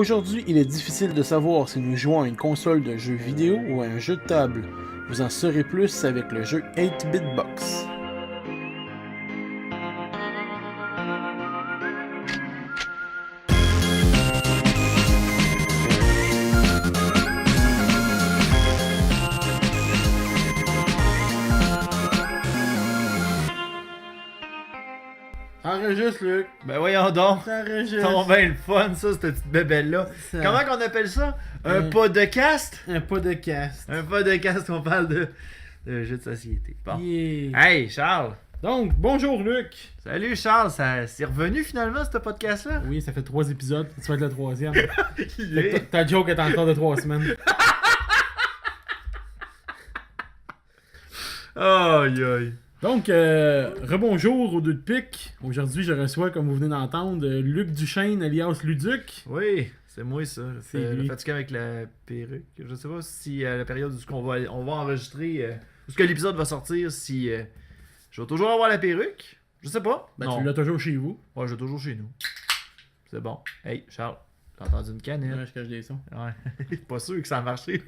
Aujourd'hui, il est difficile de savoir si nous jouons à une console de jeux vidéo ou à un jeu de table. Vous en saurez plus avec le jeu 8-Bit Box. Enregistre, Luc. Ben voyons donc. Enregistre. C'est bien le fun, ça, cette petite bébelle-là. Ça- Comment qu'on appelle ça? Un podcast? Un podcast. Un podcast, on parle de jeux de société. Bon. Yeah. Hey, Charles. Donc, bonjour, Luc. Salut, Charles. C'est revenu finalement, ce podcast-là? Oui, ça fait 3 épisodes. Tu vas être le 3e. Yeah. Ta joke est encore de 3 semaines. Aïe, aïe. Donc, rebonjour aux deux de pique. Aujourd'hui, je reçois, comme vous venez d'entendre, Luc Duchesne, alias Luduc. Oui, c'est moi ça. C'est C'est le lui. fatigué avec la perruque. Je sais pas si à la période où on va enregistrer, où ce que l'épisode va sortir, si je vais toujours avoir la perruque. Je sais pas. Ben, Non. tu l'as toujours chez vous. Ouais, je vais toujours chez nous. C'est bon. Hey, Charles, j'ai entendu une canette. Ouais, je cache des sons. Ouais. Pas sûr que ça a marché.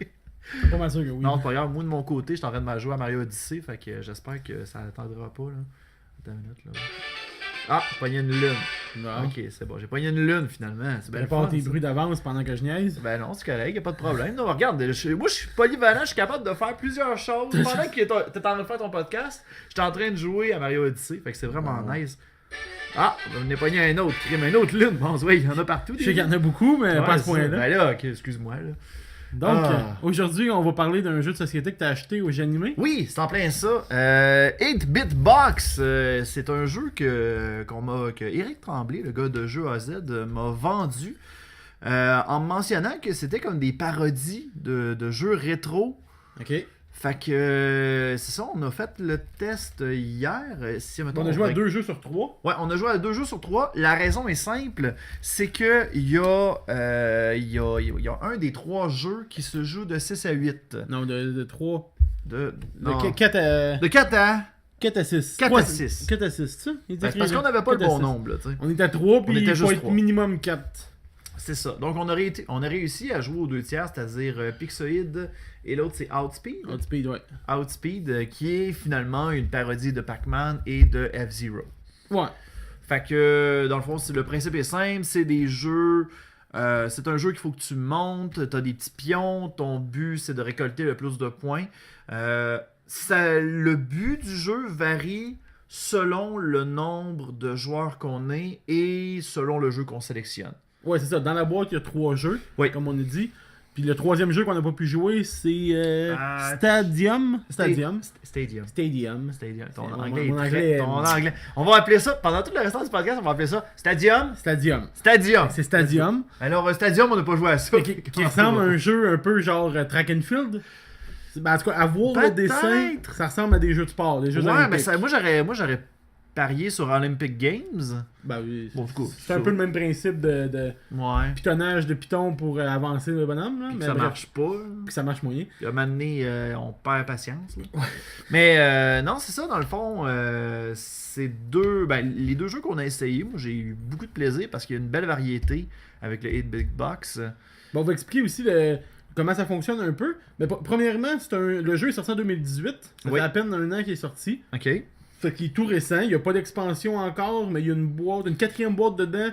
Pas mal sûr que oui. Non, c'est pas grave. Moi, de mon côté, je suis en train de jouer à Mario Odyssey. Fait que j'espère que ça attendra pas. Là. Attends une minute. Là. Ah, j'ai pogné une lune. Non. Ok, c'est bon. J'ai pogné une lune finalement. C'est bien le Prépare fun, tes ça. bruits d'avance pendant que je niaise. Ben non, c'est correct, y'a pas de problème. Non, regarde, moi je suis polyvalent, je suis capable de faire plusieurs choses. Pendant que t'es en train de faire ton podcast, j'étais en train de jouer à Mario Odyssey, fait que c'est vraiment nice. Ah, on est pogné un autre, crime, un autre lune. Bon, ouais, il y en a partout. Je sais qu'il y en a beaucoup, mais Ouais, pas à ce ça. point-là. Ben là, ok, excuse-moi. Là. Donc, Ah. aujourd'hui, on va parler d'un jeu de société que tu as acheté au Janimé. Oui, c'est en plein ça. 8-Bit Box, c'est un jeu que Eric Tremblay, le gars de Jeux AZ, m'a vendu en me mentionnant que c'était comme des parodies de jeux rétro. Ok. Fait que c'est ça, on a fait le test hier. Si, mettons, On a joué à 2 jeux sur 3. Ouais, on a joué à 2 jeux sur 3. La raison est simple, c'est que il y a un des 3 jeux qui se joue de 6 à 8. Non, de 3. De De 4 à... de 4 à... 4 à 6. 4 à 6. 4 à 6, ça? Il est Ben, c'est parce écrit qu'on n'avait pas le 4 à bon 6. nombre, là, tu sais. On est à 3, puis On était il faut juste être 3. minimum 4. C'est ça. Donc on a réussi à jouer aux 2 tiers, c'est-à-dire Pixoid et l'autre c'est Outspeed. Outspeed, ouais. Outspeed, qui est finalement une parodie de Pac-Man et de F-Zero. Ouais. Fait que, dans le fond, le principe est simple, c'est des jeux... c'est un jeu qu'il faut que tu montes, t'as des petits pions, ton but c'est de récolter le plus de points. Le but du jeu varie selon le nombre de joueurs qu'on est et selon le jeu qu'on sélectionne. Ouais, c'est ça. Dans la boîte, il y a 3 jeux, Oui. comme on a dit. Puis le 3e jeu qu'on n'a pas pu jouer, c'est Stadium. Stadium. Stadium. Ton Mon anglais est anglais, ton anglais. On va appeler ça, pendant tout le restant du podcast, on va appeler ça Stadium. Stadium. Stadium. C'est Stadium. Alors, Stadium, on n'a pas joué à ça. Qui ressemble à un jeu un peu genre track and field. Ben, en tout cas, à voir le Peut-être. dessin, ça ressemble à des jeux de sport, des jeux Ouais, mais olympiques. moi j'aurais parié sur Olympic Games. Ben oui, Bon, du coup, c'est un peu le même principe de Ouais. pitonnage de piton pour avancer le bonhomme. Là, Puis mais ça bref, marche pas. puis ça marche moyen. Puis à un moment donné, on perd patience. Là. Mais non, c'est ça, dans le fond, c'est les 2 jeux qu'on a essayés. Moi, j'ai eu beaucoup de plaisir parce qu'il y a une belle variété avec le 8-Bit Box. Bon, on va expliquer aussi comment ça fonctionne un peu. Mais premièrement, le jeu est sorti en 2018. Ça Oui. fait à peine un an qu'il est sorti. OK. Fait qu'il est tout récent. Il n'y a pas d'expansion encore, mais il y a une 4e boîte dedans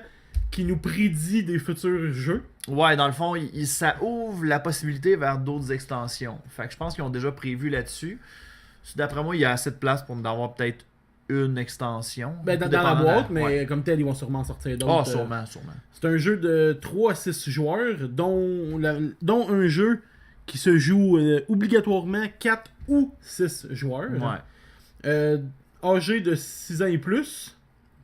qui nous prédit des futurs jeux. Ouais, dans le fond, ça ouvre la possibilité vers d'autres extensions. Fait que je pense qu'ils ont déjà prévu là-dessus. D'après moi, il y a assez de place pour en avoir peut-être une extension. Ben, dans la Dépendant boîte, de- mais ouais. comme tel, ils vont sûrement en sortir d'autres. Ah, sûrement. C'est un jeu de 3 à 6 joueurs, dont un jeu qui se joue obligatoirement 4 ou 6 joueurs. Ouais. Âgé de 6 ans et plus.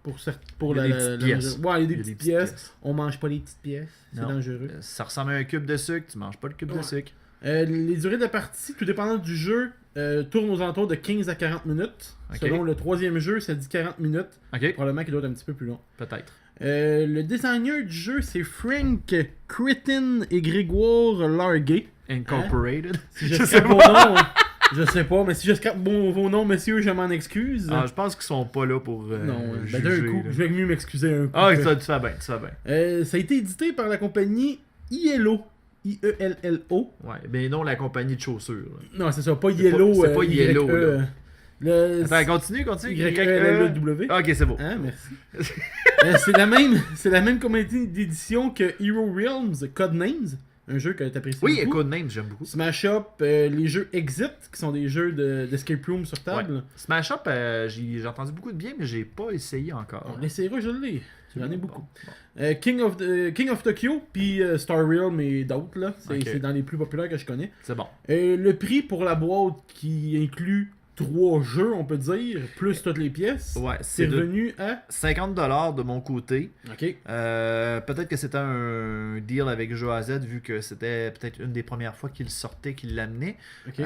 Pour Il y a des petites pièces. Ouais, il y a des Il y a petites petites pièces. On mange pas les petites pièces. C'est Non. dangereux. Ça ressemble à un cube de sucre, tu manges pas le cube de Ouais. sucre. Les durées de la partie, tout dépendant du jeu, tournent aux alentours de 15 à 40 minutes. Ok. Selon le 3e jeu, ça dit 40 minutes. Ok, Probablement qu'il doit être un petit peu plus long. peut-être. Le designer du jeu, c'est Frank Critin et Grégoire Larguet. Incorporated. Si je sais pas nom, Je sais pas, mais si je scrape vos noms, messieurs, je m'en excuse. Ah, je pense qu'ils sont pas là pour Non, juger, d'un coup, là. je vais mieux m'excuser un coup. Ah, ça, tu fais bien, tu fais bien. Ça a été édité par la compagnie IELO. IELLO. Ouais, ben non, la compagnie de chaussures. Là. Non, c'est ça, pas Yellow. c'est pas Yellow, là. Le... Attends, continue. YELLW. Ok, c'est bon. Hein, merci. C'est la même compagnie d'édition que Hero Realms Codenames, un jeu que t'apprécies Oui, beaucoup. Codenames, j'aime beaucoup. Smash Up, les jeux Exit, qui sont des jeux d'escape room sur table. Ouais. Smash Up, j'ai entendu beaucoup de bien, mais j'ai pas essayé encore. On l'essayera, je l'ai. J'en ai Bon, beaucoup. bon. King of Tokyo, puis Star Realm et d'autres, là. C'est Ok. c'est dans les plus populaires que je connais. C'est bon. Le prix pour la boîte qui inclut 3 jeux, on peut dire, plus toutes les pièces, Ouais, c'est de revenu à... 50$ de mon côté. Ok. Peut-être que c'était un deal avec Jeux à Z, vu que c'était peut-être une des premières fois qu'il sortait, qu'il l'amenait. Ok.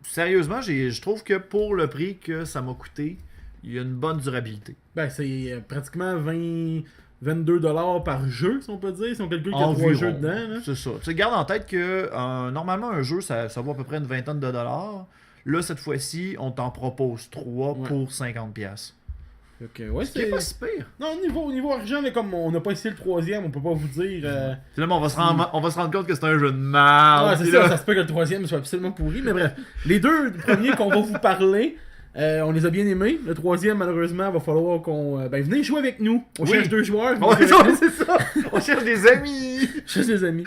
Sérieusement, je trouve que pour le prix que ça m'a coûté, il y a une bonne durabilité. Ben, c'est pratiquement 22$ par jeu, si on peut dire, si on calcule qu'il y a 3 Environ. jeux dedans. Là. C'est ça. Tu gardes en tête que normalement, un jeu, ça vaut à peu près une vingtaine de dollars. Là, cette fois-ci, on t'en propose 3 Ouais. pour 50$. Ok, ouais, Ce qui est pas si pire. Non, au niveau argent, mais comme on n'a pas essayé le troisième, on peut pas vous dire... Finalement, on va se rendre compte que c'est un jeu de merde. Ouais, c'est puis ça, là- ça se peut que le troisième soit absolument pourri, mais bref. Les deux premiers qu'on va vous parler, on les a bien aimés. Le troisième, malheureusement, va falloir qu'on... venez jouer avec nous. On Oui. cherche 2 joueurs. Ouais, venez jouer avec nous. c'est ça. On cherche des amis. Chez les amis.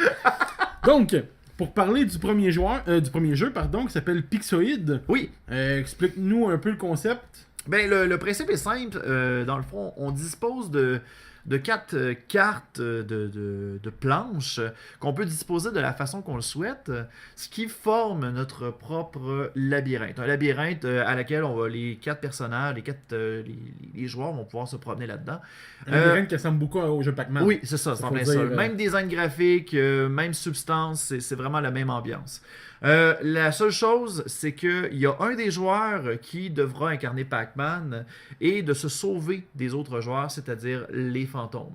Donc, pour parler du premier jeu, qui s'appelle Pixoid, Oui. explique-nous un peu le concept. Ben, le principe est simple. Dans le fond, on dispose de 4 cartes de planches qu'on peut disposer de la façon qu'on le souhaite, ce qui forme notre propre labyrinthe. Un labyrinthe à laquelle les 4 personnages, les joueurs vont pouvoir se promener là-dedans. Un labyrinthe qui ressemble beaucoup au jeu Pac-Man. Oui, c'est ça, c'est en Faut plein dire, ça. Même design graphique, même substance, c'est vraiment la même ambiance. La seule chose, c'est qu'il y a un des joueurs qui devra incarner Pac-Man et de se sauver des autres joueurs, c'est-à-dire les fantômes.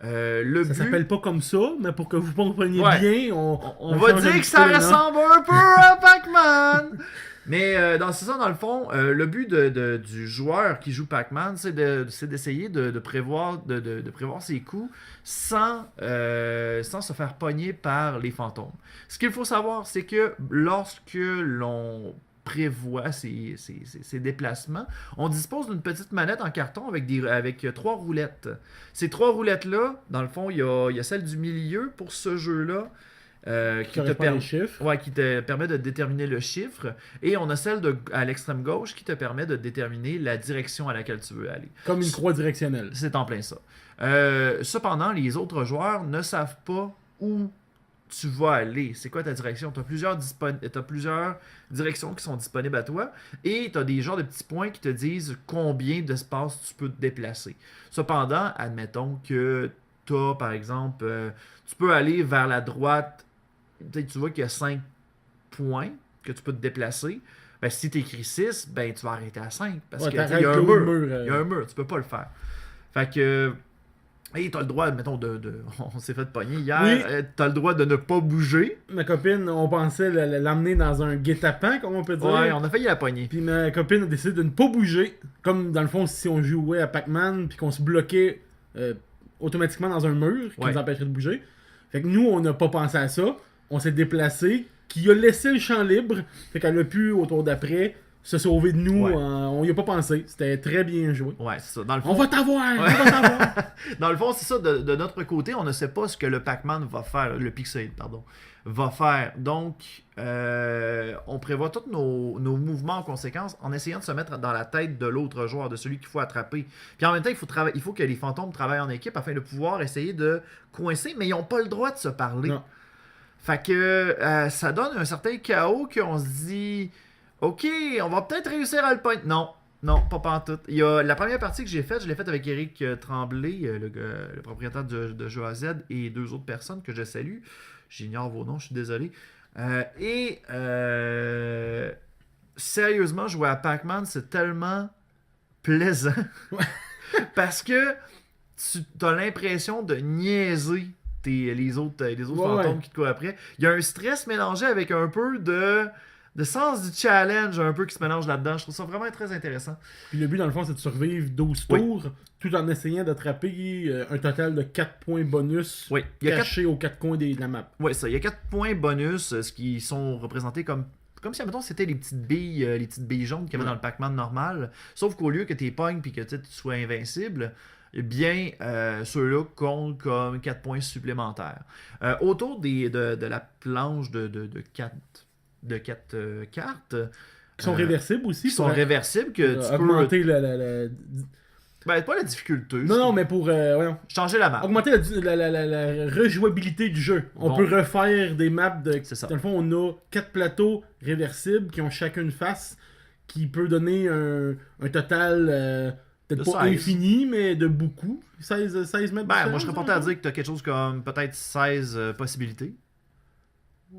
Ça s'appelle pas comme ça, mais pour que vous compreniez Ouais. bien, On va change un dire petit que ça peu le nom. ressemble un peu à Pac-Man. Mais c'est ça, dans le fond, le but du joueur qui joue Pac-Man, c'est d'essayer de prévoir ses coups sans se faire pogner par les fantômes. Ce qu'il faut savoir, c'est que lorsque l'on prévoit ces déplacements, on dispose d'une petite manette en carton avec 3 roulettes. Ces 3 roulettes-là, dans le fond, il y a celle du milieu pour ce jeu-là, Les chiffres. Ouais, qui te permet de déterminer le chiffre. Et on a celle à l'extrême gauche qui te permet de déterminer la direction à laquelle tu veux aller. Comme une croix directionnelle. C'est en plein ça. Cependant, les autres joueurs ne savent pas où tu vas aller. C'est quoi ta direction? Tu as plusieurs directions qui sont disponibles à toi et tu as des genres de petits points qui te disent combien d'espace tu peux te déplacer. Cependant, admettons que tu as, par exemple, tu peux aller vers la droite. Peut-être tu vois qu'il y a 5 points que tu peux te déplacer. Ben, si tu écris 6, ben, tu vas arrêter à 5. Parce qu'il y a un mur. Il y a un mur, tu peux pas le faire. Fait que. Et t'as le droit, mettons, on s'est fait pogner hier. Oui. T'as le droit de ne pas bouger. Ma copine, on pensait l'emmener dans un guet-apens, comme on peut dire. Ouais, on a failli la pogner. Puis ma copine a décidé de ne pas bouger. Comme dans le fond, si on jouait à Pac-Man, puis qu'on se bloquait automatiquement dans un mur qui nous empêcherait de bouger. Fait que nous, on n'a pas pensé à ça. On s'est déplacé, qui a laissé le champ libre. Fait qu'elle a pu, au tour d'après, se sauver de nous. Ouais. On y a pas pensé. C'était très bien joué. Ouais, c'est ça. Dans le fond, On va t'avoir! On va t'avoir! dans le fond, c'est ça. De notre côté, on ne sait pas ce que le Pac-Man va faire. Le Pixel, pardon. Va faire. Donc, on prévoit tous nos mouvements en conséquence en essayant de se mettre dans la tête de l'autre joueur, de celui qu'il faut attraper. Puis en même temps, il faut que les fantômes travaillent en équipe afin de pouvoir essayer de coincer, mais ils n'ont pas le droit de se parler. Non. Fait que ça donne un certain chaos qu'on se dit OK, on va peut-être réussir à le point. Non, pas pantoute. Il y a la première partie que j'ai faite, je l'ai faite avec Eric Tremblay, le propriétaire de Jeux à Z, et 2 autres personnes que je salue. J'ignore vos noms, je suis désolé. Sérieusement, jouer à Pac-Man, c'est tellement plaisant. Parce que tu as l'impression de niaiser les autres fantômes qui te courent après. Il y a un stress mélangé avec un peu de de sens du challenge un peu qui se mélange là-dedans. Je trouve ça vraiment très intéressant. Puis le but, dans le fond, c'est de survivre 12 Oui. tours, tout en essayant d'attraper un total de 4 points bonus Oui, il y a cachés aux 4 coins de la map. Ouais, ça. Il y a 4 points bonus, ce qui sont représentés comme si, admettons, c'était les petites billes jaunes qu'il y avait dans le Pac-Man normal. Sauf qu'au lieu que tu pognes et que tu sois invincible, eh bien, ceux-là comptent comme 4 points supplémentaires. Autour de la planche de 4 cartes, Qui sont réversibles aussi. qui sont réversibles, que tu peux... augmenter Ben, pas la difficulté. Non, mais pour voyons, changer la map. augmenter la rejouabilité du jeu. On Bon. peut refaire des maps de... C'est ça. Dans le fond, on a 4 plateaux réversibles qui ont chacun une face qui peut donner un total... peut-être De pas 16. infini, mais de beaucoup. 16 mètres. Ben, moi, je serais différents, porté à dire que tu as quelque chose comme peut-être 16 possibilités.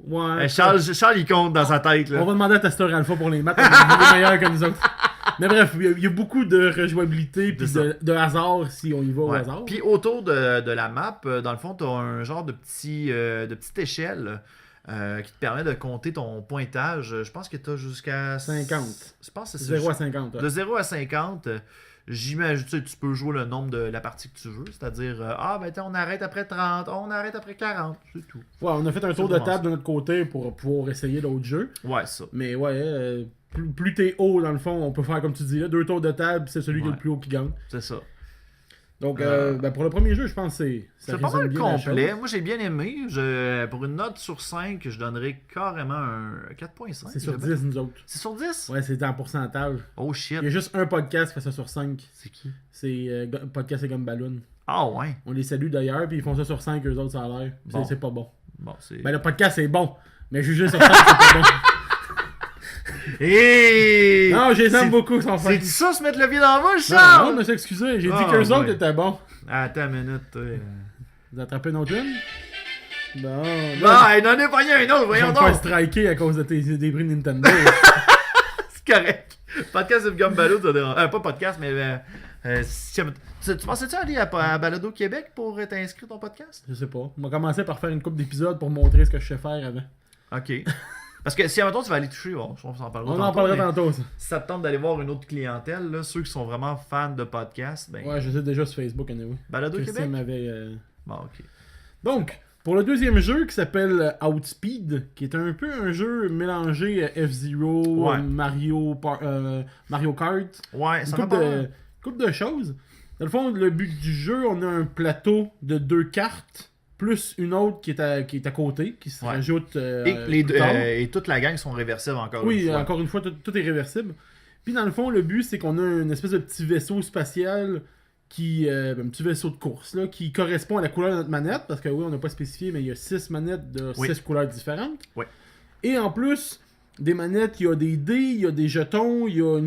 Ouais. Charles, il compte dans sa tête. Là. On va demander à Tester Alpha pour les maths. Il est meilleur que nous autres. Mais bref, il y a beaucoup de rejouabilité puis de hasard si on y va au Ouais. hasard. Puis autour de la map, dans le fond, tu as un genre de petite échelle qui te permet de compter ton pointage. Je pense que tu as jusqu'à 50. Je pense que c'est 0 à 50. De 0 à 50. J'imagine, tu peux jouer le nombre de la partie que tu veux, c'est-à-dire, on arrête après 30, on arrête après 40, c'est tout. Ouais, on a fait un tour de table de notre côté pour pouvoir essayer l'autre jeu. Ouais, ça. Mais ouais, plus t'es haut, dans le fond, on peut faire comme tu dis là, 2 tours de table, c'est celui qui est le plus haut qui gagne. C'est ça. Donc, pour le premier jeu, je pense que c'est pas mal complet. Moi, j'ai bien aimé. Pour une note sur 5, je donnerais carrément un 4.5. C'est sur 10, nous autres. C'est sur 10? Ouais, c'est en pourcentage. Oh shit. Il y a juste un podcast qui fait ça sur 5. C'est qui? C'est Podcast et Gumballoon. Ah ouais. On les salue d'ailleurs, puis ils font ça sur 5, eux autres, ça a l'air. Bon. C'est pas bon. Bon, c'est... Ben, le podcast, c'est bon. Mais juger sur 5, c'est pas bon. Hey! Non, je les aime beaucoup, sans faire. C'est ça, se mettre le pied dans la bouche, Non, Charles? non, je me suis excusé. J'ai dit Ah, qu'eux autres ouais. étaient bons. Attends une minute, toi. Vous attrapez une autre une? Bon. Ah, il en a pogné un autre, je vais voyons me faire donc. striker à cause de des prix Nintendo. C'est correct. Podcast de Gumballo, ça dérange. Pas podcast, mais... tu pensais-tu aller à Balado Québec pour t'inscrire ton podcast? Je sais pas. On va commencer par faire une couple d'épisodes pour montrer ce que je sais faire avant. Ok. Parce que si à un moment tu vas aller toucher, on s'en parlera On tantôt, en parlera mais tantôt, ça. si ça te tente d'aller voir une autre clientèle, là, ceux qui sont vraiment fans de podcasts, ben... Ouais, je sais déjà sur Facebook, anyway. Balado Christian Québec? m'avait... Bon, ok. Donc, pour le deuxième jeu qui s'appelle Outspeed, qui est un peu un jeu mélangé F-Zero, Ouais. Mario Kart, Ouais, ça une va couple de choses. Dans le fond, le but du jeu, on a un plateau de 2 cartes, plus une autre qui est à côté, qui se Ouais. rajoute Et, plus tard. et toute la gang sont réversibles encore Oui, une fois. encore une fois, tout est réversible. Puis dans le fond, le but, c'est qu'on a une espèce de petit vaisseau spatial un petit vaisseau de course là, qui correspond à la couleur de notre manette, parce que oui, on n'a pas spécifié, mais il y a 6 manettes de 6 couleurs différentes. Oui. Et en plus, des manettes, il y a des dés, il y a des jetons, il y a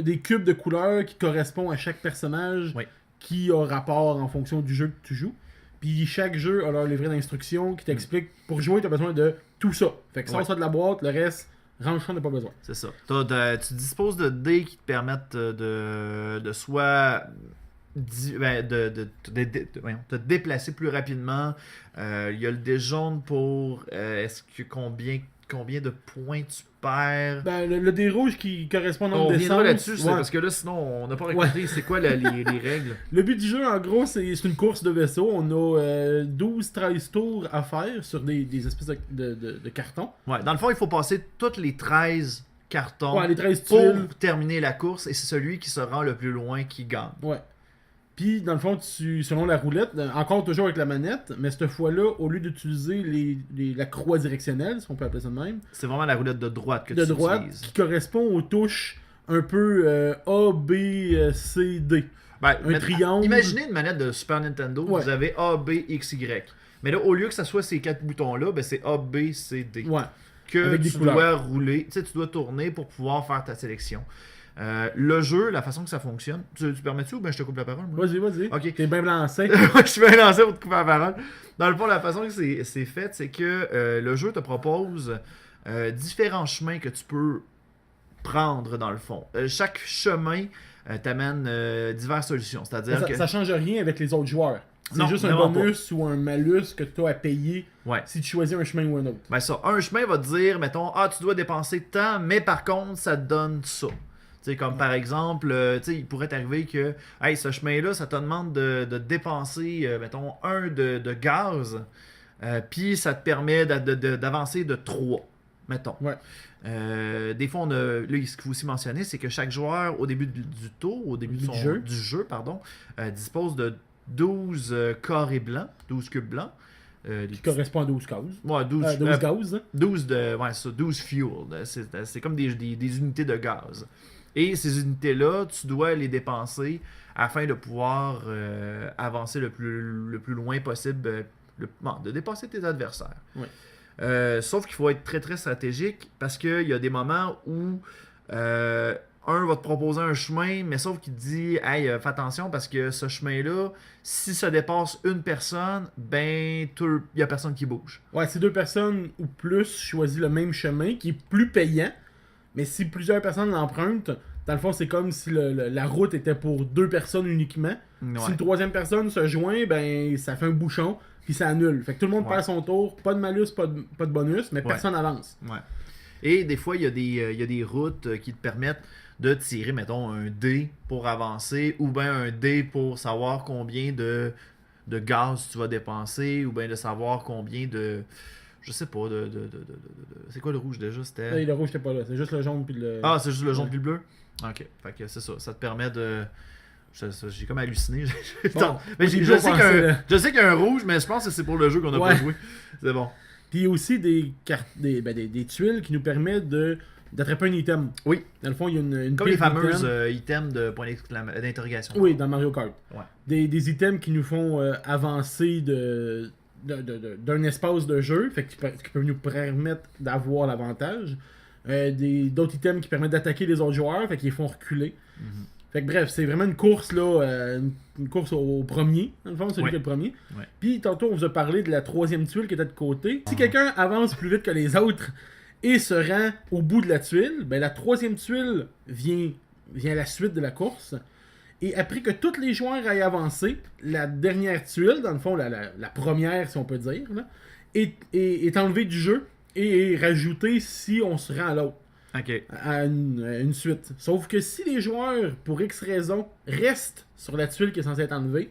des cubes de couleurs qui correspondent à chaque personnage Oui. qui a rapport en fonction du jeu que tu joues. Puis chaque jeu a leur livret d'instructions qui t'explique pour jouer, tu as besoin de tout ça. Fait que sors ça de la boîte, le reste, range ça, on n'a pas besoin. C'est ça. Tu disposes de dés qui te permettent de soit te déplacer plus rapidement. Il y a le dé jaune pour combien de points tu perds. Ben, le dé rouge qui correspond au nombre On d'essence. reviendra là-dessus, Ouais. parce que là, sinon, on n'a pas raconté c'est quoi les règles. Le but du jeu, en gros, c'est une course de vaisseau. On a 12-13 tours à faire sur des espèces de cartons. Ouais, dans le fond, il faut passer toutes les 13 cartons Ouais, les 13 pour tuiles. terminer la course, et c'est celui qui se rend le plus loin qui gagne. Ouais. Puis, dans le fond, selon la roulette, encore toujours avec la manette, mais cette fois-là, au lieu d'utiliser la croix directionnelle, si on peut appeler ça de même, C'est vraiment la roulette de droite que de tu droite, utilises. qui correspond aux touches un peu A, B, C, D. Ben, triangle. Imaginez une manette de Super Nintendo, Ouais. vous avez A, B, X, Y. Mais là, au lieu que ça soit ces 4 boutons-là, ben c'est A, B, C, D. Ouais. Que Avec des tu couleurs. dois rouler, tu sais, tu dois tourner pour pouvoir faire ta sélection. Le jeu, la façon que ça fonctionne, tu permets-tu ou ben je te coupe la parole? Moi? Vas-y. Ok. T'es bien lancé. Je suis bien lancé pour te couper la parole. Dans le fond, la façon que c'est fait, c'est que le jeu te propose différents chemins que tu peux prendre dans le fond. Chaque chemin t'amène diverses solutions. C'est-à-dire que... Ça change rien avec les autres joueurs. C'est juste un bonus ou un malus que tu as à payer si tu choisis un chemin ou un autre. Ben ça, un chemin va te dire, mettons, tu dois dépenser tant, mais par contre, ça te donne ça. T'sais, comme par exemple, il pourrait t'arriver que ce chemin-là, ça te demande de dépenser, mettons, 1 de gaz, puis ça te permet d'avancer de 3, mettons. Des fois, là, ce qu'il faut aussi mentionner, c'est que chaque joueur, au début du tour, au début du jeu, dispose de 12 carrés blancs, 12 cubes blancs. Qui correspond à 12 cases. Ouais, 12 gaz. Hein? 12 fuel. C'est comme des unités de gaz. Et ces unités-là, tu dois les dépenser afin de pouvoir avancer le plus loin possible, de dépasser tes adversaires. Sauf qu'il faut être très très stratégique parce qu'il y a des moments où un va te proposer un chemin, mais sauf qu'il te dit hey, fais attention parce que ce chemin-là, si ça dépasse une personne, ben il n'y a personne qui bouge. Ouais, si 2 personnes ou plus choisissent le même chemin qui est plus payant, mais si plusieurs personnes l'empruntent, dans le fond, c'est comme si la route était pour 2 personnes uniquement. Si une 3e personne se joint, ben ça fait un bouchon, puis ça annule. Fait que tout le monde perd son tour, pas de malus, pas de bonus, mais personne avance. Et des fois, il y a des routes qui te permettent de tirer, mettons, un dé pour avancer, ou bien un dé pour savoir combien de gaz tu vas dépenser, ou bien de savoir combien de... Je sais pas, c'est quoi le rouge déjà? C'était... Le rouge, c'était pas là, c'est juste le jaune puis le... Ah, c'est juste le jaune puis le bleu? Ok, fait que c'est ça, ça te permet de... J'ai comme halluciné. Mais je sais qu'il y a un rouge, mais je pense que c'est pour le jeu qu'on a pas joué. C'est bon. Puis il y a aussi des tuiles qui nous permettent d'attraper un item. Oui. Dans le fond, il y a une comme les fameuses items de point d'interrogation. Oui, dans Mario Kart. Des items qui nous font avancer d'un espace de jeu, fait qui peuvent nous permettre d'avoir l'avantage. D'autres items qui permettent d'attaquer les autres joueurs, fait qu'ils font reculer. Fait que bref, c'est vraiment une course là, une course au premier, dans le fond, celui qui est le premier. Puis tantôt on vous a parlé de la 3e tuile qui était de côté. Si quelqu'un avance plus vite que les autres et se rend au bout de la tuile, ben la 3e tuile vient à la suite de la course. Et après que tous les joueurs aient avancé, la dernière tuile, dans le fond la première si on peut dire, là, est enlevée du jeu et est rajoutée si on se rend à l'autre. À une suite. Sauf que si les joueurs, pour X raison, restent sur la tuile qui est censée être enlevée,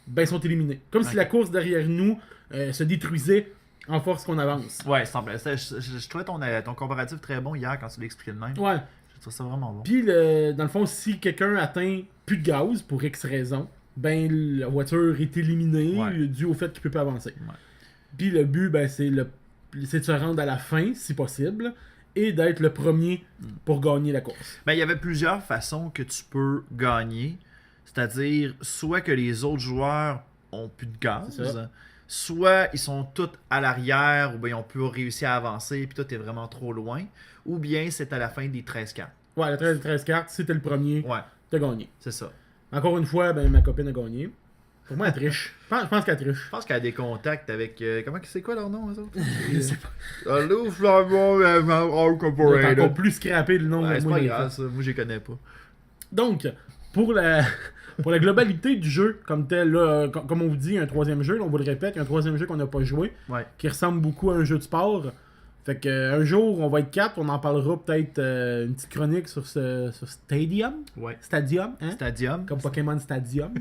ben ils sont éliminés. Comme si la course derrière nous se détruisait en force qu'on avance. Ouais, je trouvais ton comparatif très bon hier quand tu l'as expliqué de même. Ouais. Je trouve ça vraiment bon. Puis, dans le fond, si quelqu'un atteint plus de gaz pour X raison, ben la voiture est éliminée dû au fait qu'il peut pas avancer. Puis le but, ben c'est de se rendre à la fin, si possible, et d'être le premier pour gagner la course. Ben, il y avait plusieurs façons que tu peux gagner. C'est-à-dire, soit que les autres joueurs ont plus de gaz, soit ils sont tous à l'arrière, ou bien ils ont pu réussir à avancer, puis toi, t'es vraiment trop loin. Ou bien c'est à la fin des 13 cartes. Ouais, la 13 cartes, si t'es le premier, t'as gagné. C'est ça. Encore une fois, ben ma copine a gagné. Pour moi, elle triche. Je pense qu'elle triche. Je pense qu'elle a des contacts avec... c'est quoi leur nom, eux autres? Je sais pas. Allô, Flamand, Corporated. T'as encore plus scrappé le nom. C'est pas grave, ça. Moi, je les connais pas. Donc, pour la globalité du jeu, comme tel, là, comme on vous dit, un 3e jeu, là, on vous le répète, un 3e jeu qu'on n'a pas joué, qui ressemble beaucoup à un jeu de sport. Fait que un jour, on va être 4, on en parlera peut-être une petite chronique sur Stadium. Stadium, hein? Stadium. Comme Pokémon Stadium.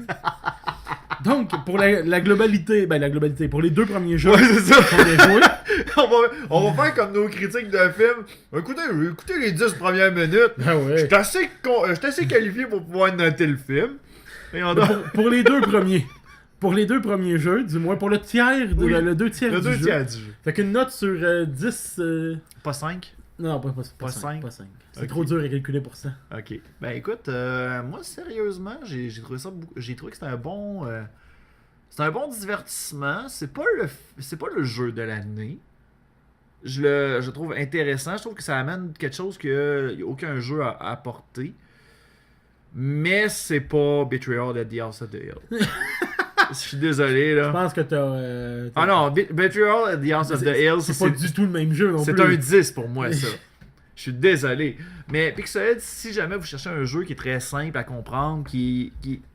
Donc, pour la globalité, pour les 2 premiers jeux c'est ça. qu'on a joués, on va faire comme nos critiques de film. Écoutez les 10 premières minutes. Je suis assez qualifié pour pouvoir noter le film. Pour les 2 premiers. Pour les 2 premiers jeux, du moins pour le tiers, le 2 tiers du jeu. Fait qu'une note sur 10... Pas 5? Non, pas 5. C'est trop dur à calculer pour ça. Ok. Ben écoute, moi sérieusement, j'ai trouvé que c'était un bon... c'est un bon divertissement. C'est pas le jeu de l'année. Je trouve intéressant. Je trouve que ça amène quelque chose que aucun jeu a apporté. Mais c'est pas Betrayal at the House of the Hill. Je suis désolé, là. Je pense que t'as... Ah non, Betrayal at the House of the Hill, c'est pas du tout le même jeu non plus. C'est un 10 pour moi, ça. Je suis désolé. Mais Pixelhead, si jamais vous cherchez un jeu qui est très simple à comprendre, qui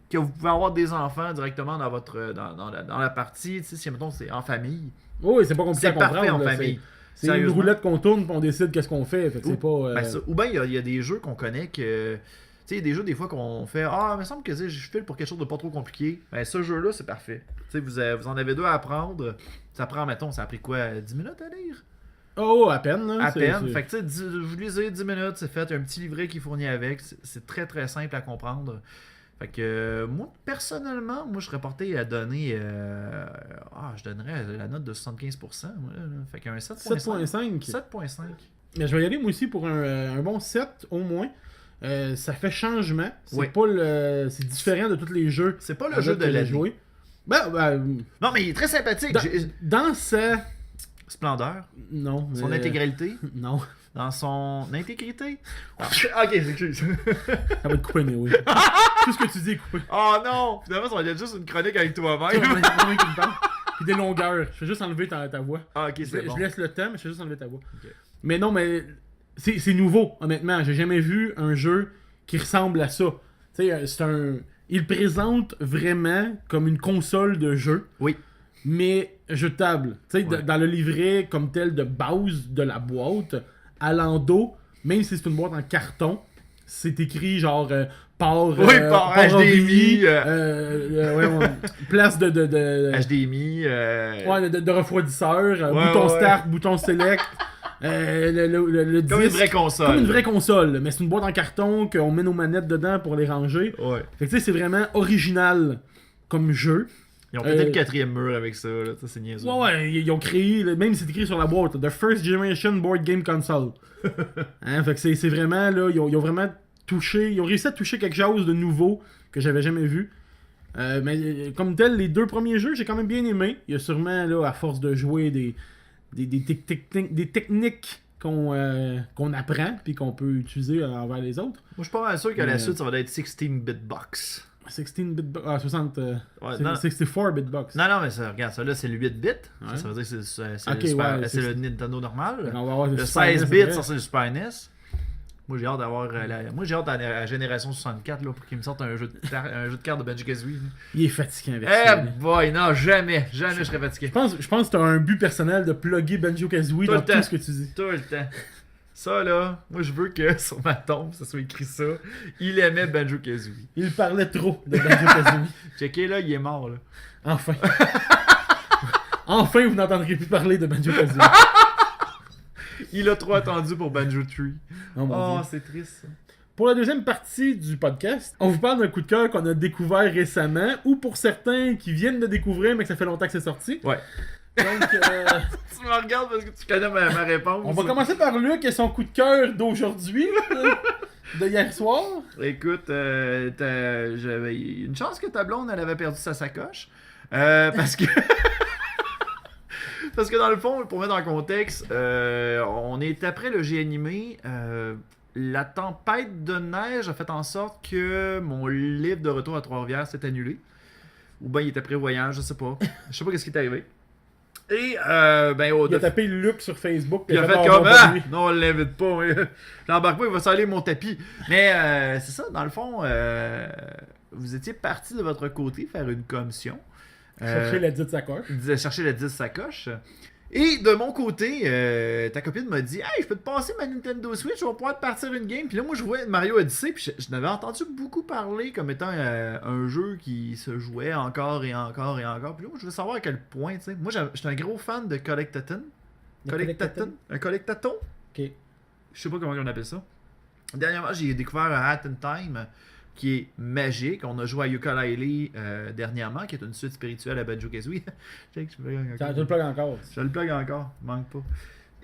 que vous pouvez avoir des enfants directement dans votre dans la partie, tu sais, si mettons c'est en famille. Oui, c'est pas compliqué à C'est parfait comprendre. en là, famille. c'est une Sérieusement. roulette qu'on tourne puis on décide qu'est-ce qu'on fait. Fait que c'est pas. Ben ça, ou bien il y a des jeux qu'on connaît que. Tu sais, il y a des jeux des fois qu'on fait Ah, il me semble que tu sais, je file pour quelque chose de pas trop compliqué. Ben ce jeu-là, c'est parfait. Tu sais, vous en avez deux à apprendre. Ça prend, mettons, ça a pris quoi 10 minutes à lire? Oh, à peine. Là, À peine. Fait que tu sais, vous lisez 10 minutes, c'est fait. Il y a un petit livret qui est fourni avec. C'est très très simple à comprendre. Fait que moi, personnellement, je serais porté à donner. Je donnerais la note de 75%. Moi, là. Fait qu'un 7.5. 7.5. Mais je vais y aller moi aussi pour un bon 7 au moins. Ça fait changement. C'est Oui. c'est différent de tous les jeux. C'est pas le jeu de la jouer. Non, mais il est très sympathique. Dans sa Splendeur. Non. Son intégralité. Non. Dans son intégrité. Ok, excuse. Ça va être coupé, mais oui. Tout ce que tu dis est coupé. Oh non! Finalement, ça va être juste une chronique avec toi-même. Puis des longueurs. Je vais juste enlever ta voix. Ah, ok, c'est bon. Je laisse le temps, mais je vais juste enlever ta voix. Okay. Mais non, mais c'est nouveau, honnêtement. J'ai jamais vu un jeu qui ressemble à ça. Tu sais, il présente vraiment comme une console de jeu. Oui. Mais jetable. Tu sais, dans le livret comme tel de base de la boîte, à l'endos, même si c'est une boîte en carton, c'est écrit genre par HDMI, place de HDMI, de refroidisseur, bouton start, bouton select. Le comme disque, une vraie console. Comme une vraie console, mais c'est une boîte en carton qu'on met nos manettes dedans pour les ranger. Ouais. Fait que tu sais, c'est vraiment original comme jeu. Ils ont pété le quatrième mur avec ça, là. Ça, c'est niaiseux. Ouais, ils ont créé, même si c'est écrit sur la boîte, The First Generation Board Game Console. Hein, fait que c'est vraiment, là, ils ont vraiment touché, ils ont réussi à toucher quelque chose de nouveau que j'avais jamais vu. Mais comme tel, les deux premiers jeux, j'ai quand même bien aimé. Il y a sûrement, là, à force de jouer, des techniques qu'on apprend puis qu'on peut utiliser envers les autres. Moi, je suis pas mal sûr qu'à la suite, ça va être 16-bit box. 16-bit box. Ah, 64-bit box. Non, mais ça, regarde, ça là, c'est le 8-bit. Ouais. Ça veut dire que c'est le Nintendo normal. On va avoir le 16-bit, ça, c'est le Super NES. Moi, j'ai hâte d'avoir à la génération 64 là, pour qu'ils me sortent un jeu de cartes de Banjo-Kazooie. Il est fatiguant avec ça. Boy, non, jamais je serais fatigué. Je pense que t'as un but personnel de plugger Banjo-Kazooie dans tout ce que tu dis. Tout le temps. Ça, là, moi, je veux que sur ma tombe, ça soit écrit ça. Il aimait Banjo-Kazooie. Il parlait trop de Banjo-Kazooie. Checké, là, il est mort, là. Enfin. Enfin, vous n'entendrez plus parler de Banjo-Kazooie. Il a trop attendu pour Banjo-Tree. Oh, c'est triste, ça. Pour la deuxième partie du podcast, on vous parle d'un coup de cœur qu'on a découvert récemment, ou pour certains qui viennent de découvrir, mais que ça fait longtemps que c'est sorti. Ouais. Donc, tu me regardes parce que tu connais ma réponse. On va commencer par Luc et son coup de cœur d'aujourd'hui, de hier soir. Écoute, j'avais une chance que ta blonde, elle avait perdu sa sacoche. Parce que... Parce que dans le fond, pour mettre en contexte, on est après le G animé. La tempête de neige a fait en sorte que mon livre de retour à Trois-Rivières s'est annulé. Ou bien il était prévoyant, je sais pas. Je sais pas qu'est-ce qui est arrivé. Et il a tapé Luc sur Facebook. Il a fait comme non, on l'invite pas. J'embarque pas, il va saler mon tapis. Mais c'est ça, dans le fond, vous étiez parti de votre côté faire une commission. Chercher la dite sacoche. Chercher la 10 sacoche. Et de mon côté, ta copine m'a dit Hey, je peux te passer ma Nintendo Switch, on va pouvoir te partir une game. Puis là, moi, je jouais Mario Odyssey. Puis je n'avais entendu beaucoup parler comme étant un jeu qui se jouait encore et encore et encore. Puis là, moi, je veux savoir à quel point, tu sais. Moi, j'étais un gros fan de Collectathon. Un Collectathon. Ok. Je sais pas comment on appelle ça. Dernièrement, j'ai découvert Hat in Time, qui est magique. On a joué à Yooka-Laylee dernièrement, qui est une suite spirituelle à Banjo-Kazooie. Tu le plug encore. Je le plug encore, manque pas.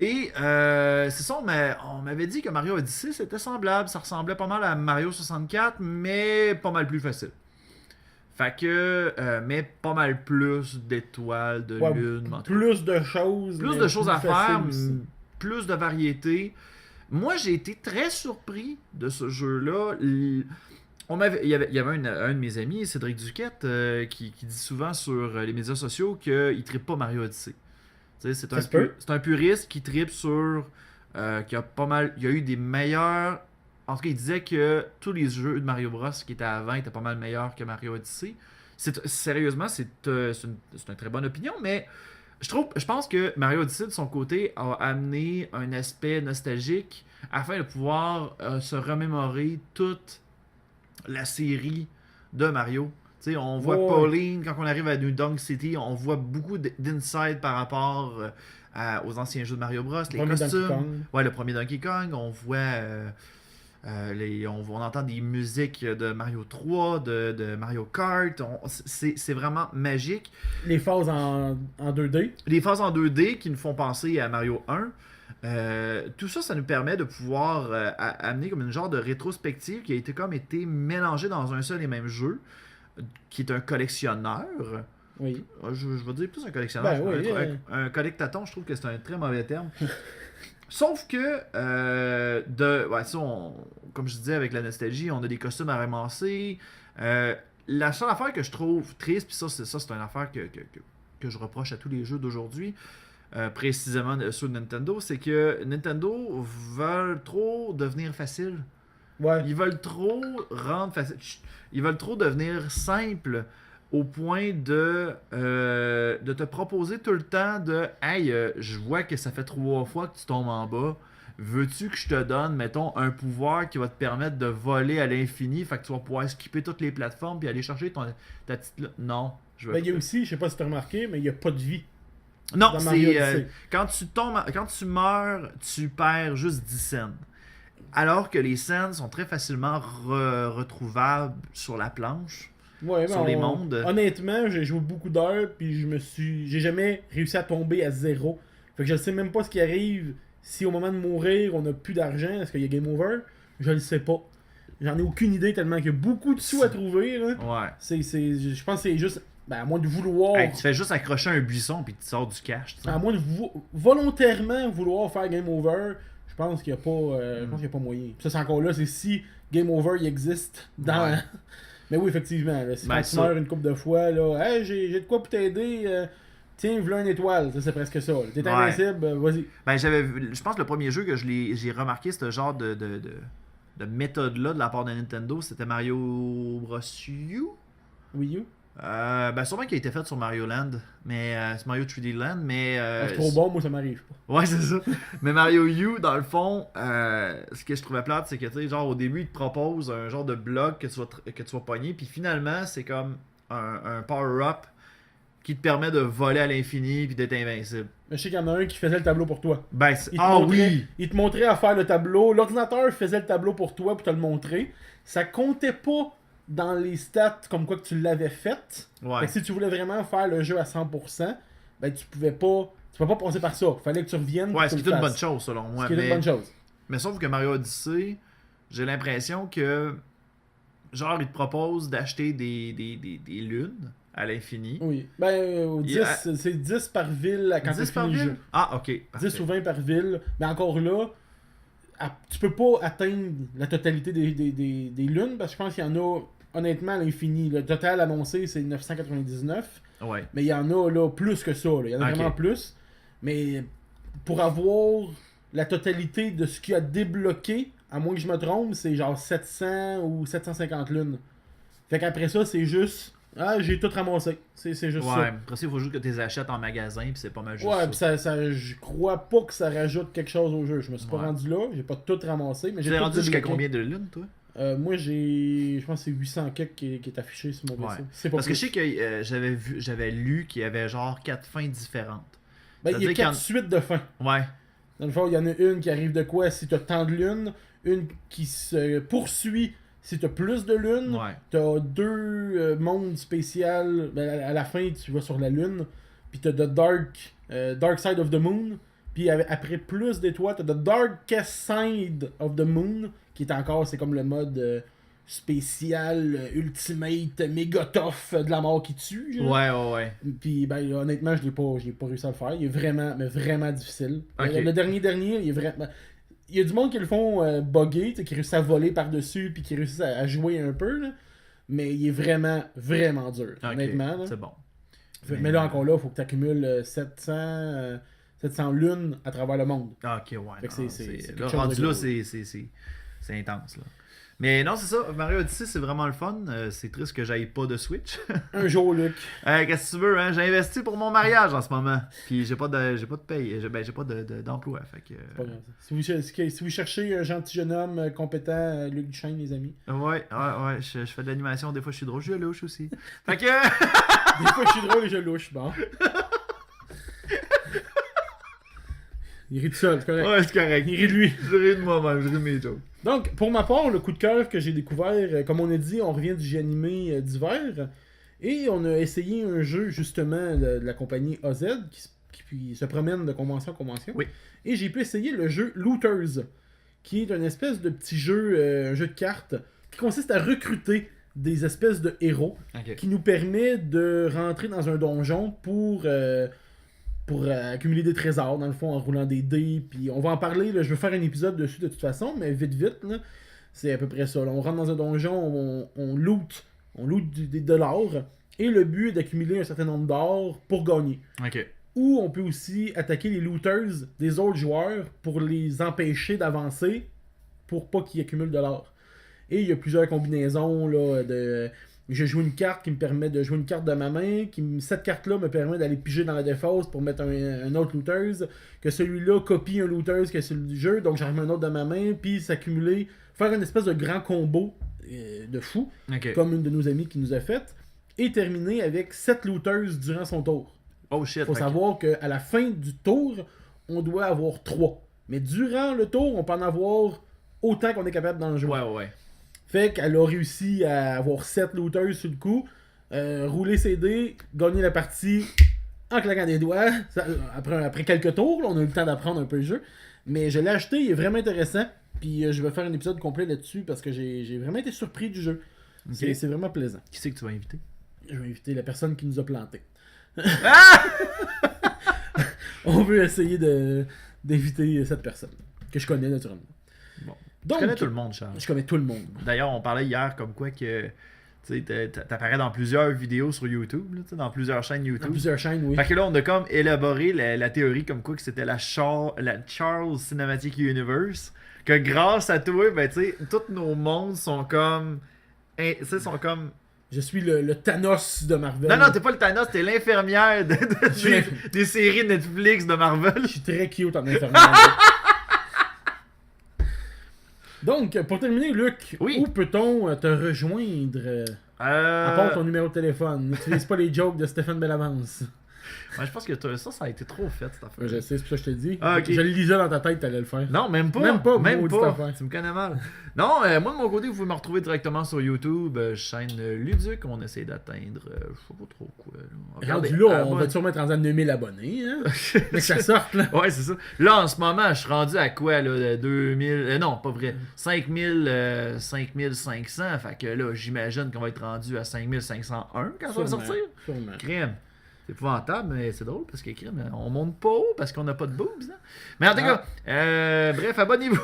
Et c'est ça, on m'avait dit que Mario Odyssey c'était semblable. Ça ressemblait pas mal à Mario 64, mais pas mal plus facile. Fait que, mais pas mal plus d'étoiles, de lune. Plus de choses. Plus de choses à faire, plus de variété. Moi, j'ai été très surpris de ce jeu-là. Il y avait un de mes amis, Cédric Duquette, qui dit souvent sur les médias sociaux qu'il ne trippe pas Mario Odyssey. C'est un puriste qui trippe sur... il y a eu des meilleurs En tout cas, il disait que tous les jeux de Mario Bros qui étaient avant étaient pas mal meilleurs que Mario Odyssey. Sérieusement, c'est une très bonne opinion, mais je pense que Mario Odyssey, de son côté, a amené un aspect nostalgique afin de pouvoir se remémorer toute la série de Mario. T'sais, on voit Pauline, quand on arrive à New Donk City, on voit beaucoup d'insight par rapport aux anciens jeux de Mario Bros. Les costumes. Ouais, le premier Donkey Kong. On voit... on entend des musiques de Mario 3, de Mario Kart. C'est vraiment magique. Les phases en 2D. Les phases en 2D qui nous font penser à Mario 1. Tout ça, ça nous permet de pouvoir amener comme une genre de rétrospective qui a été mélangée dans un seul et même jeu, qui est un collectionneur. Oui. Je vais dire plus un collectionneur. Un collectaton, je trouve que c'est un très mauvais terme. Sauf que, comme je disais avec la nostalgie, on a des costumes à ramasser. La seule affaire que je trouve triste, puis ça c'est une affaire que je reproche à tous les jeux d'aujourd'hui, précisément sur Nintendo, c'est que Nintendo veulent trop devenir facile. Ouais. Ils veulent trop rendre facile. Ils veulent trop devenir simple au point de te proposer tout le temps de « Hey, je vois que ça fait 3 fois que tu tombes en bas. Veux-tu que je te donne, mettons, un pouvoir qui va te permettre de voler à l'infini, fait que tu vas pouvoir skipper toutes les plateformes puis aller chercher ta petite... » Non, je veux il y a aussi, je sais pas si tu as remarqué, mais il n'y a pas de vie. Non, c'est... quand tu meurs, tu perds juste 10 cents. Alors que les scènes sont très facilement retrouvables sur la planche. Ouais, sur les mondes. Honnêtement, j'ai joué beaucoup d'heures puis j'ai jamais réussi à tomber à 0. Fait que je sais même pas ce qui arrive si au moment de mourir on n'a plus d'argent. Est-ce qu'il y a game over? Je le sais pas. J'en ai aucune idée tellement qu'il y a beaucoup de sous à trouver. Là. Ouais. Je pense que c'est juste à moins de vouloir. Hey, tu fais juste accrocher un buisson puis tu sors du cash. À moins de volontairement vouloir faire game over, je pense qu'il n'y a pas moyen. Puis ça, c'est encore là, c'est si game over il existe dans. Ouais. Mais oui, effectivement, là, si tu meurs une couple de fois, là, hey, j'ai de quoi pour t'aider, tiens, voilà une étoile, ça, c'est presque ça. T'es invincible, vas-y. Ben, je pense que le premier jeu que j'ai remarqué ce genre de méthode-là de la part de Nintendo, c'était Mario Bros. U. Wii U? Sûrement qu'il a été fait sur Mario Land, mais c'est Mario 3D Land, mais... c'est trop bon, moi ça m'arrive pas. Ouais, c'est ça. Mais Mario U, dans le fond, ce que je trouvais plate, c'est que, tu sais, genre, au début, il te propose un genre de bloc que tu vas pogner, puis finalement, c'est comme un power-up qui te permet de voler à l'infini puis d'être invincible. Mais je sais qu'il y en a un qui faisait le tableau pour toi. Ben, oui! Il te montrait à faire le tableau. L'ordinateur faisait le tableau pour toi pour te le montrer. Ça comptait pas dans les stats comme quoi que tu l'avais fait. Ouais. Fait que si tu voulais vraiment faire le jeu à 100%, ben tu pouvais pas passer par ça. Fallait que tu reviennes. Ouais, ce qui est une bonne chose selon moi. Ce qui est une bonne chose. Mais sauf que Mario Odyssey, j'ai l'impression que genre il te propose d'acheter des lunes à l'infini. Oui. Ben 10, c'est 10 par ville quand tu finis le jeu. Ah, ok. Parfait. 10 ou 20 par ville. Mais encore là, tu peux pas atteindre la totalité des lunes parce que je pense qu'il y en a honnêtement à l'infini. Le total annoncé c'est 999. Ouais. Mais il y en a là plus que ça. Là. Il y en a vraiment plus. Mais pour avoir la totalité de ce qu'il y a débloqué, à moins que je me trompe, c'est genre 700 ou 750 lunes. Fait qu'après ça, c'est juste... Ah, j'ai tout ramassé. C'est juste ça. Ouais, après ça, il faut juste que tu les achètes en magasin, puis c'est pas mal juste ouais, ça. Je crois pas que ça rajoute quelque chose au jeu. Je me suis pas rendu là, j'ai pas tout ramassé. Mais tu t'es rendu jusqu'à combien de lunes, toi? Moi, je pense que c'est 800 quelques qui est affiché sur mon PC. Ouais. Parce que je sais que j'avais lu qu'il y avait genre 4 fins différentes. Ben, il y a 4 suites de fins. Ouais. Dans le fond, il y en a une qui arrive de quoi si tu as tant de lunes, une qui se poursuit si tu as plus de lunes, tu as 2 mondes spéciaux. Ben, à la fin, tu vas sur la lune, puis tu as The Dark Side of the Moon, puis après plus d'étoiles, tu as The Darkest Side of the Moon, qui est encore, c'est comme le mode spécial, ultimate, méga tough de la mort qui tue. Genre. Ouais. Puis ben, honnêtement, je l'ai pas réussi à le faire. Il est vraiment, mais vraiment difficile. Okay. Le dernier, il est vraiment... Il y a du monde qui le font bugger, qui réussissent à voler par-dessus, puis qui réussissent à jouer un peu, là. Mais il est vraiment, vraiment dur, honnêtement. Là. C'est bon. Mais là, encore là, il faut que tu accumules 700 lunes à travers le monde. Ok, ouais. Fait que c'est là, rendu là, C'est intense, là. Mais non, c'est ça. Mario Odyssey, c'est vraiment le fun. C'est triste que j'aille pas de Switch. Un jour, Luc. Qu'est-ce que tu veux, hein? J'ai investi pour mon mariage en ce moment. Puis j'ai pas de paye. J'ai pas d'emploi. Fait que... Pas grave. Si vous cherchez un gentil jeune homme compétent, Luc Duchesne, les amis. Ouais. Je fais de l'animation. Des fois, je suis drôle. Je suis louche aussi. Fait que... Des fois, je suis drôle et je louche. Bon. Il rit de ça, c'est correct. Ouais, c'est correct. Il rit de lui. Je ris de moi-même. Je ris de mes jokes. Donc, pour ma part, le coup de cœur que j'ai découvert, comme on a dit, on revient du jeu animé d'hiver. Et on a essayé un jeu, justement, de la compagnie OZ, qui se promène de convention en convention. Oui. Et j'ai pu essayer le jeu Looters, qui est une espèce de petit jeu, un jeu de cartes, qui consiste à recruter des espèces de héros, qui nous permet de rentrer dans un donjon pour accumuler des trésors, dans le fond, en roulant des dés. Puis on va en parler, là, je vais faire un épisode dessus de toute façon, mais vite, là, c'est à peu près ça. Là, on rentre dans un donjon, on loot des dollars, et le but est d'accumuler un certain nombre d'or pour gagner. Ok. Ou on peut aussi attaquer les looters des autres joueurs pour les empêcher d'avancer pour pas qu'ils accumulent de l'or. Et il y a plusieurs combinaisons là, de... Je joue une carte qui me permet de jouer une carte de ma main. Cette carte-là me permet d'aller piger dans la défausse pour mettre un autre looters. Que celui-là copie un looters que celui du jeu. Donc j'en remets un autre de ma main. Puis s'accumuler. Faire une espèce de grand combo de fou. Comme une de nos amies qui nous a fait. Et terminer avec 7 looters durant son tour. Oh shit. Faut savoir qu'à la fin du tour, on doit avoir 3. Mais durant le tour, on peut en avoir autant qu'on est capable dans le jeu. Ouais. Fait qu'elle a réussi à avoir 7 looters sur le coup, rouler ses dés, gagner la partie en claquant des doigts. Après quelques tours, là, on a eu le temps d'apprendre un peu le jeu. Mais je l'ai acheté, il est vraiment intéressant. Puis je vais faire un épisode complet là-dessus parce que j'ai vraiment été surpris du jeu. Okay. C'est vraiment plaisant. Qui c'est que tu vas inviter? Je vais inviter la personne qui nous a plantés. Ah! On veut essayer d'éviter cette personne, que je connais naturellement. Bon. Donc, tu connais tout le monde, Charles. Je connais tout le monde. D'ailleurs, on parlait hier comme quoi que tu t'apparais dans plusieurs vidéos sur YouTube, là, dans plusieurs chaînes YouTube. Dans plusieurs chaînes, oui. Fait que là, on a comme élaboré la théorie comme quoi que c'était la Charles Cinematic Universe. Que grâce à toi, ben tu sais, tous nos mondes sont comme... sont comme... Je suis le Thanos de Marvel. Non, t'es pas le Thanos, t'es l'infirmière des séries Netflix de Marvel. Je suis très cute en infirmière. Donc, pour terminer, Luc, où peut-on te rejoindre à part ton numéro de téléphone? N'utilise pas les jokes de Stéphane Bellavance. Ouais, je pense que ça a été trop fait, cette affaire. Je sais, c'est pour ça que je te dis. Ah, okay. Je le lisais dans ta tête, t'allais le faire. Non, même pas. Même pas. Tu me connais mal. Non, moi de mon côté, vous pouvez me retrouver directement sur YouTube, chaîne Luduc. On essaie d'atteindre, je sais pas trop quoi. Rendu là, on va sûrement être rendu à 9000 abonnés. Hein? Mais que ça sorte, là. Ouais, c'est ça. Là, en ce moment, je suis rendu à quoi, là, 2000... non, pas vrai. 5500. Fait que là, j'imagine qu'on va être rendu à 5501 quand ça va sortir. Sûrement. Crème. C'est épouvantable, mais c'est drôle parce que on monte pas haut parce qu'on n'a pas de boobs. Hein? Mais en tout cas, bref, abonnez-vous.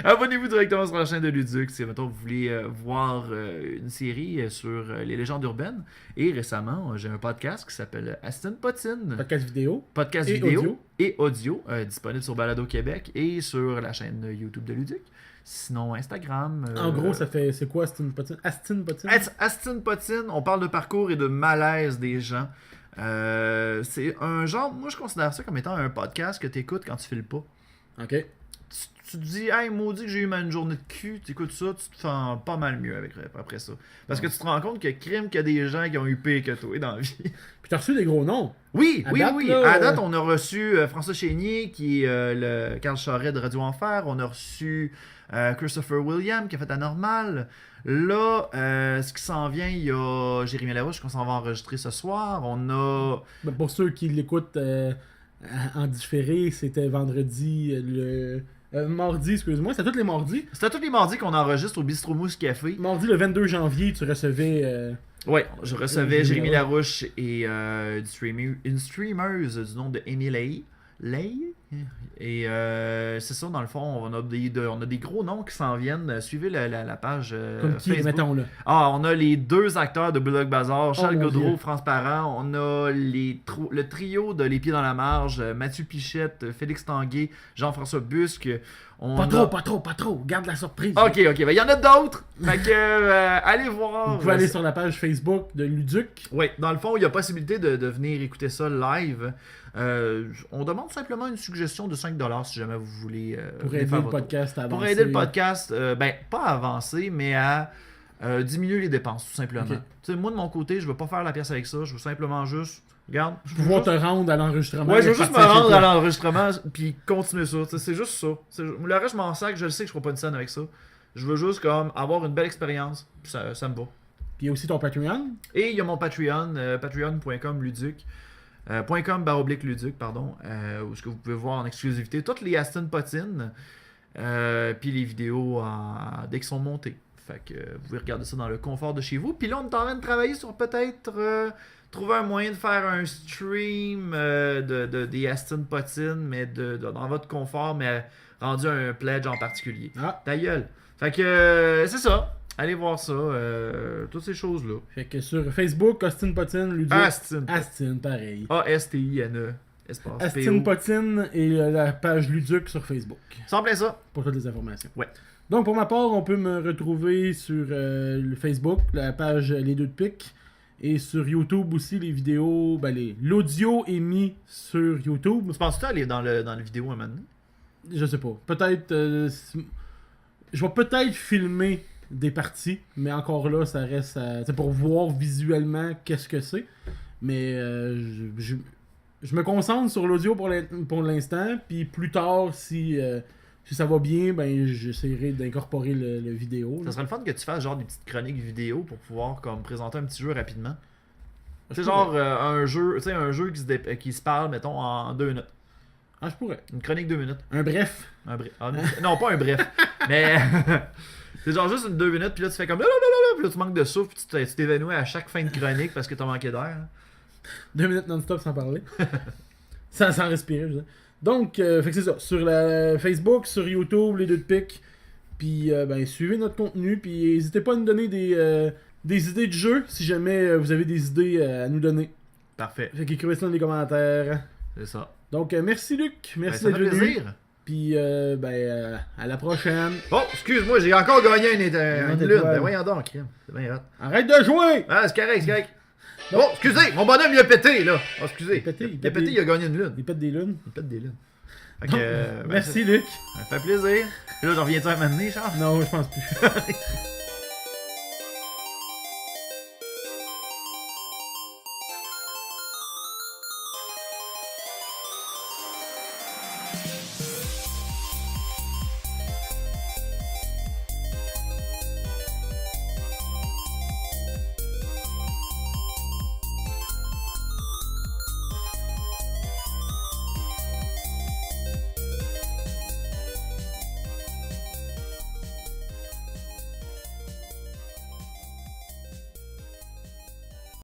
Abonnez-vous directement sur la chaîne de Luduc si mettons, vous voulez voir une série sur les légendes urbaines. Et récemment, j'ai un podcast qui s'appelle Aston Potine. Podcast vidéo. Podcast vidéo et audio disponible sur Balado Québec et sur la chaîne YouTube de Luduc. Sinon, Instagram. En gros, c'est quoi Aston Potine? Aston Potine, on parle de parcours et de malaise des gens. C'est un genre, moi je considère ça comme étant un podcast que tu écoutes quand tu files pas. Ok. Tu te dis, hey, maudit que j'ai eu une journée de cul, tu écoutes ça, tu te sens pas mal mieux après ça. Parce que tu te rends compte qu'il y a des gens qui ont eu pire que toi dans la vie. Puis t'as reçu des gros noms. Oui. À date, on a reçu François Chénier, qui est le Carl Charret de Radio Enfer. On a reçu Christopher William, qui a fait Anormal. Là, ce qui s'en vient, il y a Jérémy Larouche qu'on s'en va enregistrer ce soir. On a... Pour ceux qui l'écoutent en différé, c'était vendredi, mardi, excuse-moi, c'était tous les mardis. C'était tous les mardis qu'on enregistre au Bistro Mousse Café. Mardi, le 22 janvier, tu recevais... je recevais Jérémy Larouche et une streameuse du nom de Amy Lay. Et c'est ça, dans le fond, on a des gros noms qui s'en viennent. Suivez la page Comme qui, Facebook. mettons là. Ah, on a les 2 acteurs de Bulldog Bazar, Charles mon Godreau, Dieu. France Parent. On a le trio de Les Pieds dans la Marge, Mathieu Pichette, Félix Tanguay, Jean-François Busque. Pas trop. Garde la surprise. Ok, ben il y en a d'autres. Fait que allez voir. Vous pouvez aller sur la page Facebook de Luduc. Oui, dans le fond, il y a possibilité de venir écouter ça live. On demande simplement une suggestion de 5$ si jamais vous voulez. Pour venir aider faire le votre podcast à avancer. Pour aider le podcast, pas à avancer, mais à diminuer les dépenses, tout simplement. Ok. Tu sais, moi, de mon côté, je veux pas faire la pièce avec ça. Je veux simplement juste. Regarde. Pouvoir te rendre à l'enregistrement. Ouais, je veux et juste me partir chez rendre toi. à l'enregistrement puis continuer ça. Tu sais, c'est juste ça. Le reste, je m'en sac. Je le sais que je ferai pas une scène avec ça. Je veux juste comme avoir une belle expérience. Puis ça me va. Puis il y a aussi ton Patreon. Et il y a mon Patreon, patreon.com/luduc. .com/luduc, pardon, où ce que vous pouvez voir en exclusivité toutes les Aston Potine, puis les vidéos dès qu'ils sont montées. Fait que vous pouvez regarder ça dans le confort de chez vous. Puis là, on est en train de travailler sur peut-être trouver un moyen de faire un stream des Aston Potine, mais dans votre confort, mais rendu à un pledge en particulier. Ah. Ta gueule. Fait que c'est ça. Allez voir ça, toutes ces choses-là. Fait que sur Facebook, Austin Potine, Luduc. Aston. Astin, pareil. A-S-T-I-N-E. Espace Astin P-O. Potine et la page Luduc sur Facebook. Sans plein ça. Pour toutes les informations. Ouais. Donc pour ma part, on peut me retrouver sur le Facebook, la page Les Deux de Pique. Et sur YouTube aussi, les vidéos. L'audio est mis sur YouTube. Tu penses-tu aller dans le vidéo un moment donné? Je sais pas. Peut-être. Je vais peut-être filmer des parties, mais encore là, ça reste c'est pour voir visuellement qu'est-ce que c'est. Mais je me concentre sur l'audio pour l'instant, puis plus tard, si ça va bien, ben j'essaierai d'incorporer le vidéo. Ça là. serait le fun que tu fasses genre des petites chroniques vidéo pour pouvoir comme présenter un petit jeu rapidement. Je C'est pourrais. genre un jeu qui se parle, mettons, en 2 minutes. Ah, je pourrais. Une chronique 2 minutes. Un bref. Un bref. Non, pas un bref. Mais c'est genre juste une 2 minutes, puis là tu fais comme lalalala, puis là tu manques de souffle, puis tu t'évanouis à chaque fin de chronique parce que t'as manqué d'air. 2 minutes non-stop sans parler. sans respirer, je veux dire. Donc, fait que c'est ça. Sur la Facebook, sur YouTube, les deux de pique. Puis, suivez notre contenu. Puis, n'hésitez pas à nous donner des idées de jeux si jamais vous avez des idées à nous donner. Parfait. Fait qu'écrivez ça dans les commentaires. C'est ça. Donc, merci Luc. Merci Ça fait d'être venu. plaisir. Puis, à la prochaine. Oh, excuse-moi, j'ai encore gagné une lune. étoile. Ben voyons donc, crime. C'est bien hot. Arrête de jouer! Ah, c'est correct. Oh, excusez, mon bonhomme il a pété là. Oh, excusez. Il a pété, il a gagné une lune. Il pète des lunes. Il pète des lunes. Fait Donc, que, merci Luc. ça fait plaisir. Et là, j'en reviens-tu à un moment donné, Charles? Non, je pense plus.